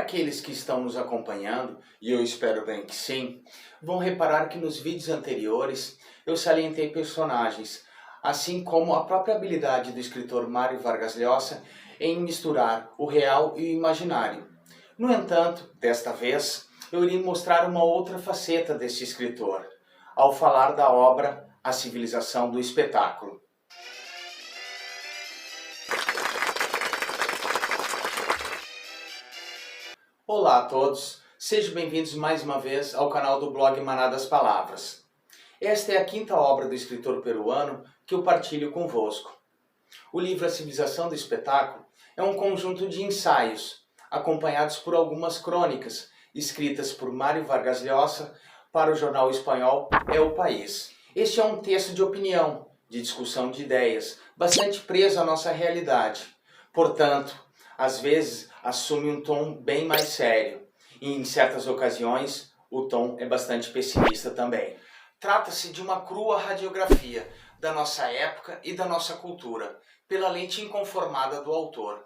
aqueles que estão nos acompanhando, e eu espero bem que sim, vão reparar que nos vídeos anteriores eu salientei personagens, assim como a própria habilidade do escritor Mário Vargas Llosa em misturar o real e o imaginário. No entanto, desta vez, eu irei mostrar uma outra faceta deste escritor, ao falar da obra A Civilização do Espetáculo. Olá a todos, sejam bem-vindos mais uma vez ao canal do blog Maná das Palavras. Esta é a quinta obra do escritor peruano que eu partilho convosco. O livro A Civilização do Espetáculo é um conjunto de ensaios, acompanhados por algumas crônicas, escritas por Mário Vargas Llosa para o jornal espanhol É o País. Este é um texto de opinião, de discussão de ideias, bastante preso à nossa realidade. Portanto, às vezes assume um tom bem mais sério, e em certas ocasiões o tom é bastante pessimista também. Trata-se de uma crua radiografia da nossa época e da nossa cultura, pela lente inconformada do autor.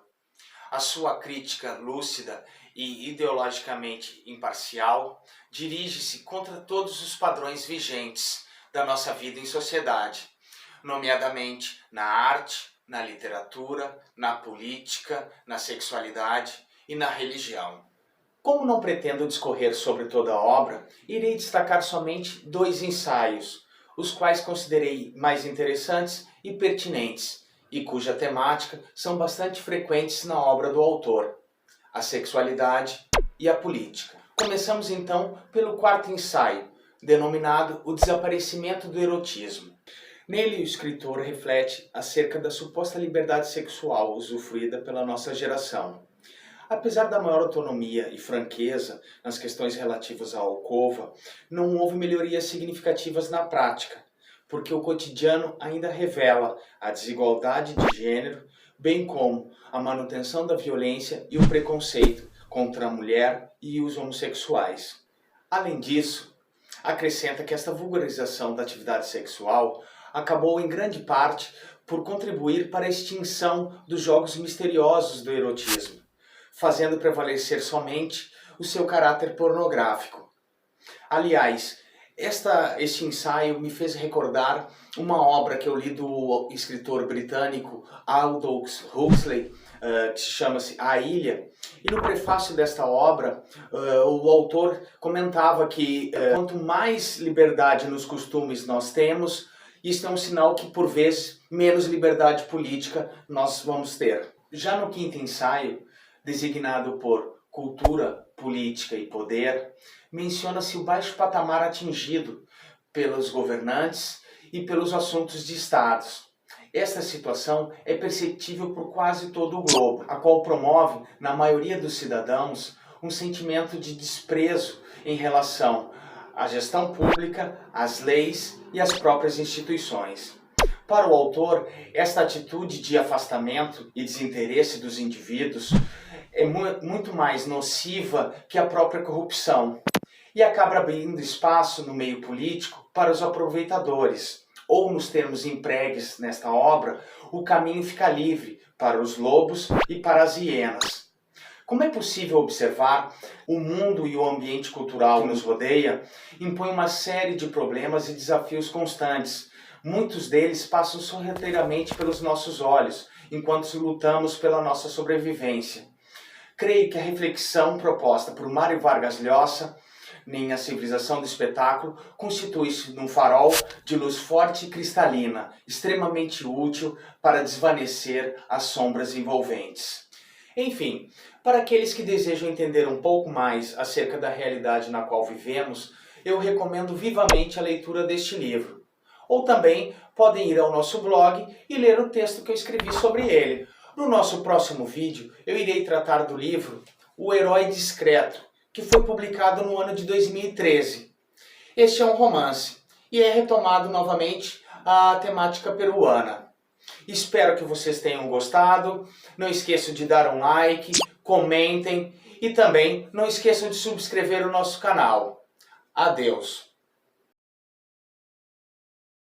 A sua crítica lúcida e ideologicamente imparcial dirige-se contra todos os padrões vigentes da nossa vida em sociedade, nomeadamente na arte, na literatura, na política, na sexualidade e na religião. Como não pretendo discorrer sobre toda a obra, irei destacar somente dois ensaios, os quais considerei mais interessantes e pertinentes, e cuja temática são bastante frequentes na obra do autor: a sexualidade e a política. Começamos então pelo quarto ensaio, denominado O Desaparecimento do Erotismo. Nele, o escritor reflete acerca da suposta liberdade sexual usufruída pela nossa geração. Apesar da maior autonomia e franqueza nas questões relativas à alcova, não houve melhorias significativas na prática, porque o cotidiano ainda revela a desigualdade de gênero, bem como a manutenção da violência e o preconceito contra a mulher e os homossexuais. Além disso, acrescenta que esta vulgarização da atividade sexual acabou em grande parte por contribuir para a extinção dos jogos misteriosos do erotismo, fazendo prevalecer somente o seu caráter pornográfico. Aliás, este ensaio me fez recordar uma obra que eu li do escritor britânico Aldous Huxley, que chama-se A Ilha, e no prefácio desta obra, o autor comentava que quanto mais liberdade nos costumes nós temos, isso é um sinal que, por vezes, menos liberdade política nós vamos ter. Já no quinto ensaio, designado por Cultura, Política e Poder, menciona-se o baixo patamar atingido pelos governantes e pelos assuntos de estados. Esta situação é perceptível por quase todo o globo, a qual promove, na maioria dos cidadãos, um sentimento de desprezo em relação à gestão pública, às leis e às próprias instituições. Para o autor, esta atitude de afastamento e desinteresse dos indivíduos é muito mais nociva que a própria corrupção e acaba abrindo espaço no meio político para os aproveitadores, ou nos termos empregos nesta obra, o caminho fica livre para os lobos e para as hienas. Como é possível observar, o mundo e o ambiente cultural que nos rodeia impõe uma série de problemas e desafios constantes. Muitos deles passam sorrateiramente pelos nossos olhos, enquanto lutamos pela nossa sobrevivência. Creio que a reflexão proposta por Mário Vargas Llosa em A Civilização do Espetáculo constitui-se num farol de luz forte e cristalina, extremamente útil para desvanecer as sombras envolventes. Enfim, para aqueles que desejam entender um pouco mais acerca da realidade na qual vivemos, eu recomendo vivamente a leitura deste livro. Ou também podem ir ao nosso blog e ler o texto que eu escrevi sobre ele. No nosso próximo vídeo, eu irei tratar do livro O Herói Discreto, que foi publicado no ano de 2013. Este é um romance e é retomado novamente a temática peruana. Espero que vocês tenham gostado. Não esqueçam de dar um like, comentem e também não esqueçam de subscrever o nosso canal. Adeus!